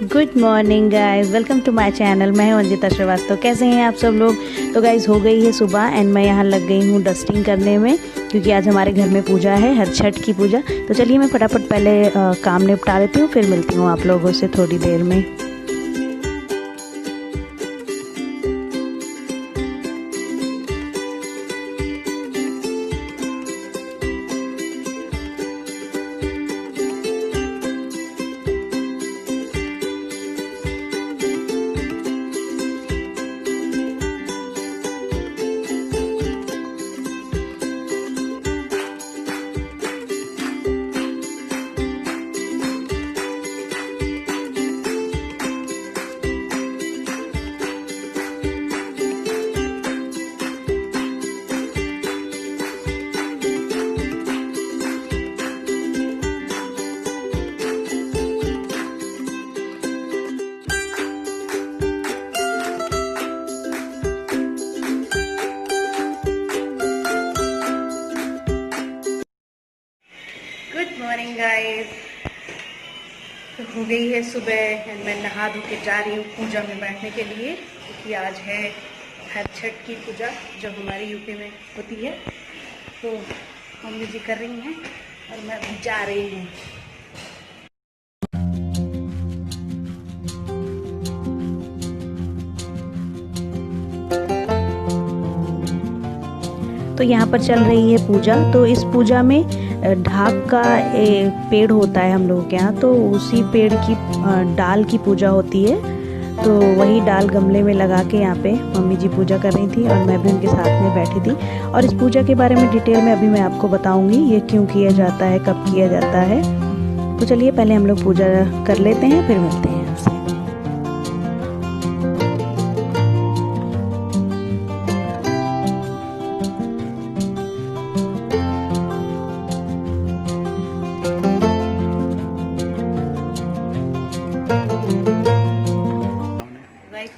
Good morning guys, welcome to my channel. मैं हूं अंजिता श्रीवास्तव। कैसे हैं आप सब लोग? तो गाइस हो गई है सुबह एंड मैं यहाँ लग गई हूँ डस्टिंग करने में, क्योंकि आज हमारे घर में पूजा है, हर छठ की पूजा। तो चलिए मैं फटाफट पहले काम निपटा लेती हूँ, फिर मिलती हूँ आप लोगों से थोड़ी देर में। Good morning guys. तो हो गई है सुबह एंड मैं नहा धो के जा रही हूँ पूजा में बैठने के लिए, क्योंकि आज है हर छठ की पूजा जो हमारे यूपी में होती है। तो मम्मी जी कर रही हैं और मैं अभी जा रही हूँ। तो यहाँ पर चल रही है पूजा। तो इस पूजा में ढाक का पेड़ होता है हम लोगों के यहाँ, तो उसी पेड़ की डाल की पूजा होती है। तो वही डाल गमले में लगा के यहाँ पे मम्मी जी पूजा कर रही थी और मैं भी उनके साथ में बैठी थी। और इस पूजा के बारे में डिटेल में अभी मैं आपको बताऊंगी, ये क्यों किया जाता है, कब किया जाता है। तो चलिए पहले हम लोग पूजा कर लेते हैं, फिर मिलते हैं आपसे।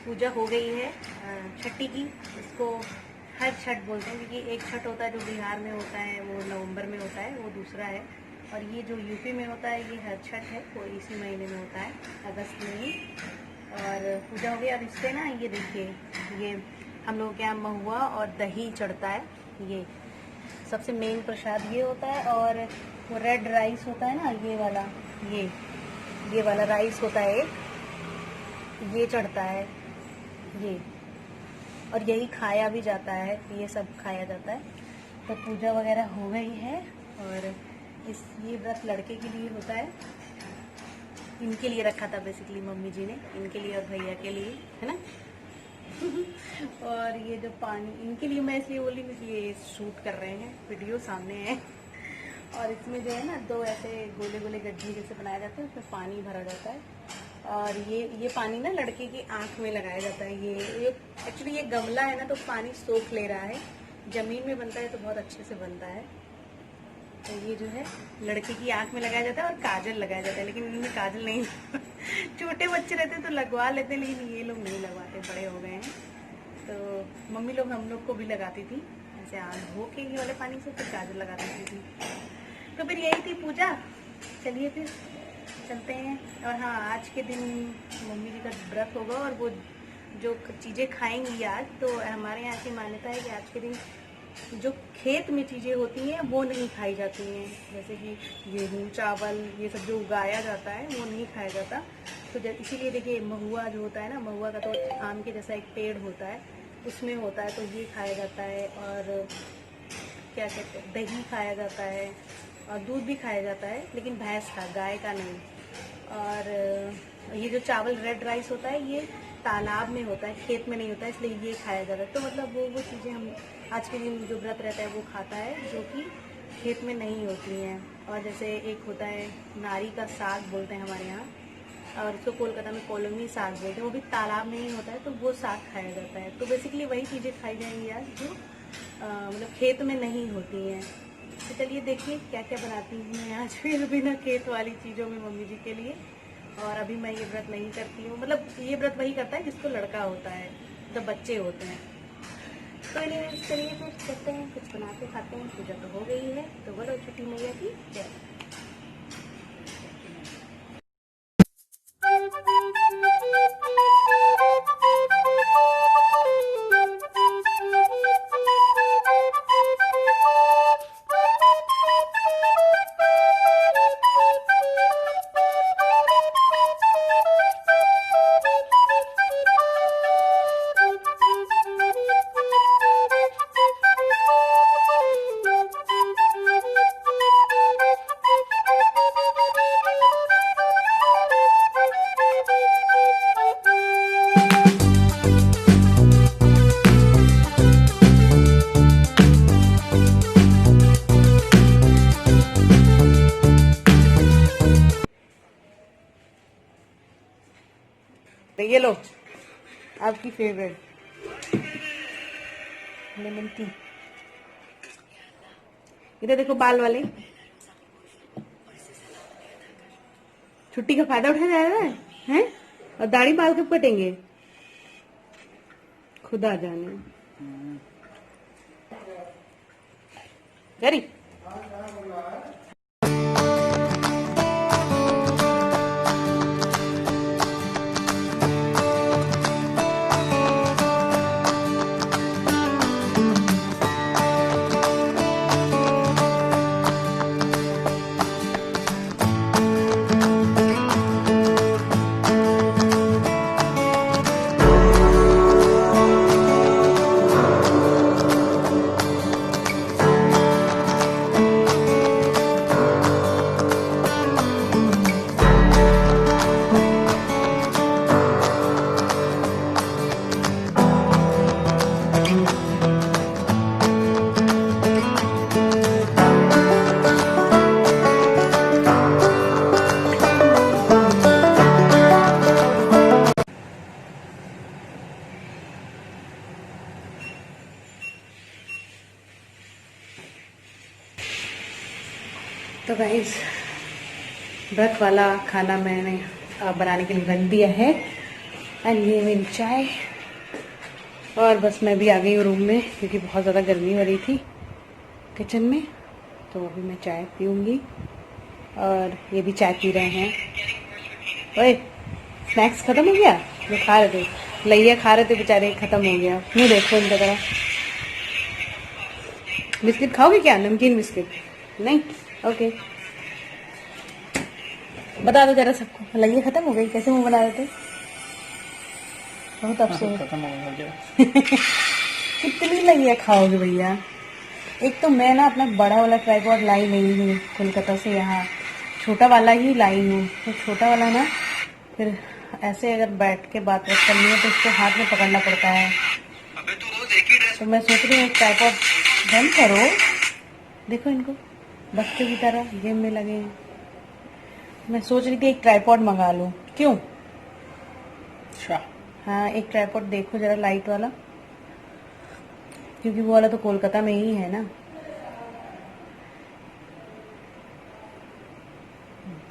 पूजा हो गई है छठी की। इसको हर छठ बोलते हैं, क्योंकि एक छठ होता है जो बिहार में होता है, वो नवंबर में होता है, वो दूसरा है। और ये जो यूपी में होता है ये हर छठ है, वो इसी महीने में होता है, अगस्त में ही। और पूजा हो गई। और इससे ना ये देखिए, ये हम लोगों के यहाँ महुआ और दही चढ़ता है। ये सबसे मेन प्रसाद ये होता है। और वो रेड राइस होता है ना, ये वाला, ये वाला राइस होता है एक, ये चढ़ता है ये। और यही खाया भी जाता है, ये सब खाया जाता है। तो पूजा वगैरह हो गई है। और ये व्रत लड़के के लिए होता है, इनके लिए रखा था बेसिकली मम्मी जी ने, इनके लिए और भैया के लिए, है ना। और ये जो पानी इनके लिए मैं इसलिए बोली क्योंकि ये शूट कर रहे हैं, वीडियो सामने है। और इसमें जो है ना, दो ऐसे गोले गोले गड्ढे जैसे बनाए जाते हैं, उसमें पानी भरा जाता है। और ये पानी ना लड़के की आंख में लगाया जाता है। ये एक्चुअली ये गमला है ना, तो पानी सोख ले रहा है। जमीन में बनता है तो बहुत अच्छे से बनता है। तो ये जो है लड़के की आंख में लगाया जाता है और काजल लगाया जाता है, लेकिन इनमें काजल नहीं। छोटे बच्चे रहते तो लगवा लेते, लेकिन ये लोग नहीं लगवाते, बड़े हो गए हैं। तो मम्मी लोग हम लोग को भी लगाती थी ऐसे आंख धो के ये वाले पानी से, फिर काजल लगा देती थी। तो फिर यही थी पूजा। चलिए फिर चलते हैं। और हाँ, आज के दिन मम्मी जी का व्रत होगा और वो जो चीज़ें खाएंगी आज, तो हमारे यहाँ की मान्यता है कि आज के दिन जो खेत में चीज़ें होती हैं वो नहीं खाई जाती हैं। जैसे कि गेहूँ, चावल, ये सब जो उगाया जाता है वो नहीं खाया जाता। तो इसीलिए देखिए, महुआ जो होता है ना, महुआ का तो आम के जैसा एक पेड़ होता है, उसमें होता है, तो ये खाया जाता है। और क्या कहते हैं, दही खाया जाता है और दूध भी खाया जाता है, लेकिन भैंस का, गाय का नहीं। और ये जो चावल रेड राइस होता है, ये तालाब में होता है, खेत में नहीं होता है, इसलिए ये खाया जाता है। तो मतलब वो चीज़ें हम आज के दिन जो व्रत रहता है वो खाता है, जो कि खेत में नहीं होती हैं। और जैसे एक होता है नारी का साग बोलते हैं हमारे यहाँ, और इसको कोलकाता में कोलमी साग बोलते हैं, वो भी तालाब में ही होता है, तो वो साग खाया जाता है। तो बेसिकली वही चीज़ें खाई जाएंगी आज जो मतलब खेत में नहीं होती हैं। तो चलिए देखिए क्या क्या बनाती हूँ मैं आज फिर बिना खेत वाली चीज़ों में मम्मी जी के लिए। और अभी मैं ये व्रत नहीं करती हूँ, मतलब ये व्रत वही करता है जिसको लड़का होता है, तो बच्चे होते हैं। तो इन्हें चलिए फिर चलते हैं, कुछ बनाते खाते हैं। पूजा तो हो गई है, तो बोलो छठी मैया की जय। सकते। ये लो आपकी फेवरेट लेमन टी। इधर देखो बाल वाले छुट्टी का फायदा उठाया जा रहा है हैं? और दाढ़ी बाल कब कटेंगे खुदा जाने। वेरी तो गाइस व्रत वाला खाना मैंने बनाने के लिए रख दिया है। एंड ये मेरी चाय। और बस मैं भी आ गई हूँ रूम में क्योंकि बहुत ज़्यादा गर्मी हो रही थी किचन में। तो अभी मैं चाय पीऊँगी और ये भी चाय पी रहे हैं। ओए स्नैक्स ख़त्म हो गया जो खा रहे थे लैया खा रहे थे बेचारे ख़त्म हो गया। मुँह देखो इनका तरह। बिस्किट खाओगे क्या? नमकीन बिस्किट नहीं? ओके बता दो जरा सबको लैया खत्म हो गई। कैसे मुंह बना रहे थे? बहुत अफसोस। खत्म हो गया। कितनी लैया खाओगे भैया? एक तो मैं ना अपना बड़ा वाला ट्राइपॉड लाई नहीं हूँ कोलकाता से, यहाँ छोटा वाला ही लाई हूँ। तो छोटा वाला ना फिर ऐसे अगर बैठ के बात करनी है तो उसको हाथ में पकड़ना पड़ता है। तो मैं सोच रही हूँ ट्राइपॉड बंद करो। देखो इनको बच्चों की तरह गेम में लगे हैं। मैं सोच रही थी एक ट्राइपॉड मंगा लूं। क्यों? हाँ एक ट्राइपॉड देखो जरा लाइट वाला, क्योंकि वो वाला तो कोलकाता में ही है ना।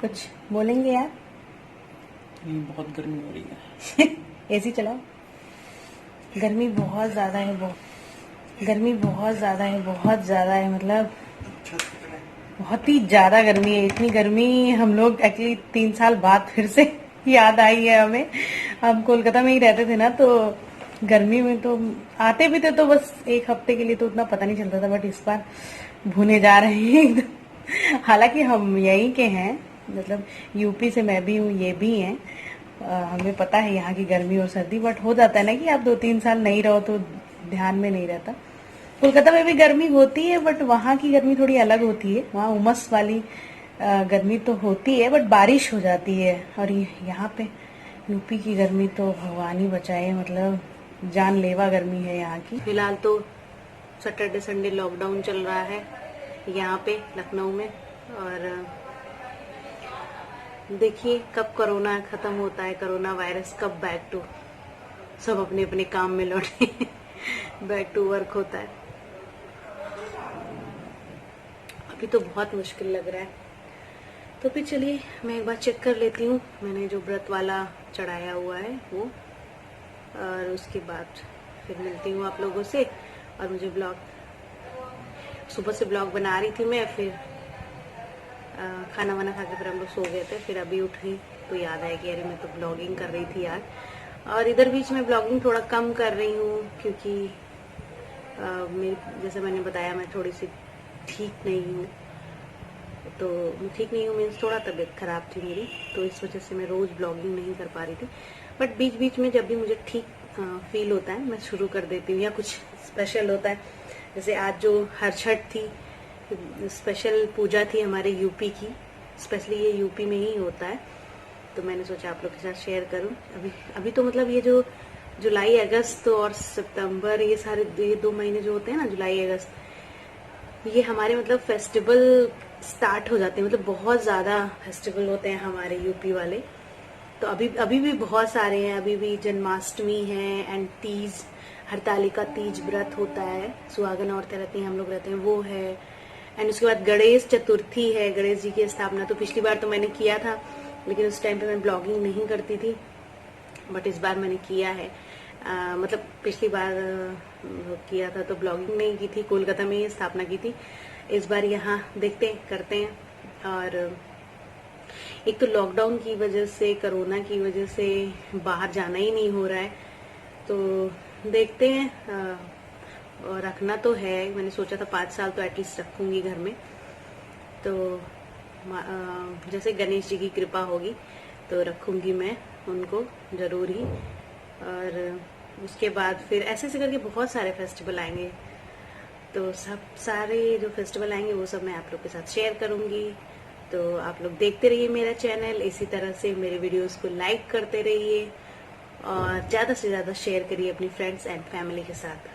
कुछ बोलेंगे यार? बहुत गर्मी हो रही है। एसी चलाओ। गर्मी बहुत ज्यादा है, गर्मी बहुत ज्यादा है, बहुत ज्यादा है। मतलब बहुत ही ज्यादा गर्मी है। इतनी गर्मी हम लोग एक्चुअली 3 साल बाद फिर से याद आई है हमें। हम कोलकाता में ही रहते थे ना, तो गर्मी में तो आते भी थे तो बस एक हफ्ते के लिए, तो उतना पता नहीं चलता था। बट इस बार भूने जा रहे हैं एकदम। हालांकि हम यहीं के हैं, मतलब यूपी से मैं भी हूँ, ये भी हैं। हमें पता है यहाँ की गर्मी और सर्दी। बट हो जाता है ना कि आप 2-3 साल नहीं रहो तो ध्यान में नहीं रहता। कोलकाता में भी गर्मी होती है बट वहाँ की गर्मी थोड़ी अलग होती है। वहाँ उमस वाली गर्मी तो होती है बट बारिश हो जाती है। और यहाँ पे यूपी की गर्मी तो भगवान ही बचाए, मतलब जानलेवा गर्मी है यहाँ की। फिलहाल तो सैटरडे संडे लॉकडाउन चल रहा है यहाँ पे लखनऊ में। और देखिए कब कोरोना खत्म होता है, कोरोना वायरस कब बैक टू सब अपने अपने काम में लौटे बैक टू वर्क होता है। अभी तो बहुत मुश्किल लग रहा है। तो फिर चलिए मैं एक बार चेक कर लेती हूँ मैंने जो व्रत वाला चढ़ाया हुआ है वो, और उसके बाद फिर मिलती हूँ आप लोगों से। और मुझे ब्लॉग सुबह से ब्लॉग बना रही थी मैं, फिर खाना वाना खा के फिर हम लोग सो गए थे। फिर अभी उठी तो याद आया कि अरे मैं तो ब्लॉगिंग कर रही थी यार। और इधर बीच में ब्लॉगिंग थोड़ा कम कर रही हूँ क्योंकि मेरी जैसे मैंने बताया मैं थोड़ी सी ठीक नहीं हूँ। तो ठीक नहीं हूँ मीन्स थोड़ा तबीयत खराब थी मेरी, तो इस वजह से मैं रोज़ ब्लॉगिंग नहीं कर पा रही थी। बट बीच बीच में जब भी मुझे ठीक फील होता है मैं शुरू कर देती हूँ, या कुछ स्पेशल होता है। जैसे आज जो हरछठ थी, स्पेशल पूजा थी हमारे यूपी की, स्पेशली ये यूपी में ही होता है, तो मैंने सोचा आप लोग के साथ शेयर करूं। अभी तो मतलब ये जो जुलाई अगस्त और सितंबर, ये सारे ये 2 महीने जो होते हैं ना, जुलाई अगस्त, ये हमारे मतलब फेस्टिवल स्टार्ट हो जाते हैं। मतलब बहुत ज़्यादा फेस्टिवल होते हैं हमारे यूपी वाले। तो अभी भी बहुत सारे हैं, अभी भी जन्माष्टमी है एंड तीज, हरतालिका तीज व्रत होता है, सुहागन औरतें रहती हैं, हम लोग रहते हैं, वो है। एंड उसके बाद गणेश चतुर्थी है, गणेश जी की स्थापना। तो पिछली बार तो मैंने किया था, लेकिन उस टाइम पे मैं ब्लॉगिंग नहीं करती थी, बट इस बार मैंने किया है। मतलब पिछली बार किया था तो ब्लॉगिंग नहीं की थी, कोलकाता में ही स्थापना की थी। इस बार यहाँ देखते हैं, करते हैं। और एक तो लॉकडाउन की वजह से, कोरोना की वजह से बाहर जाना ही नहीं हो रहा है, तो देखते हैं। और रखना तो है, मैंने सोचा था 5 साल तो एटलीस्ट रखूंगी घर में। तो जैसे गणेश जी की कृपा होगी तो रखूंगी मैं उनको जरूर ही। और उसके बाद फिर ऐसे ऐसे करके बहुत सारे फेस्टिवल आएंगे, तो सब सारे जो फेस्टिवल आएंगे वो सब मैं आप लोग के साथ शेयर करूंगी। तो आप लोग देखते रहिए मेरा चैनल, इसी तरह से मेरे वीडियोस को लाइक करते रहिए और ज़्यादा से ज़्यादा शेयर करिए अपनी फ्रेंड्स एंड फैमिली के साथ।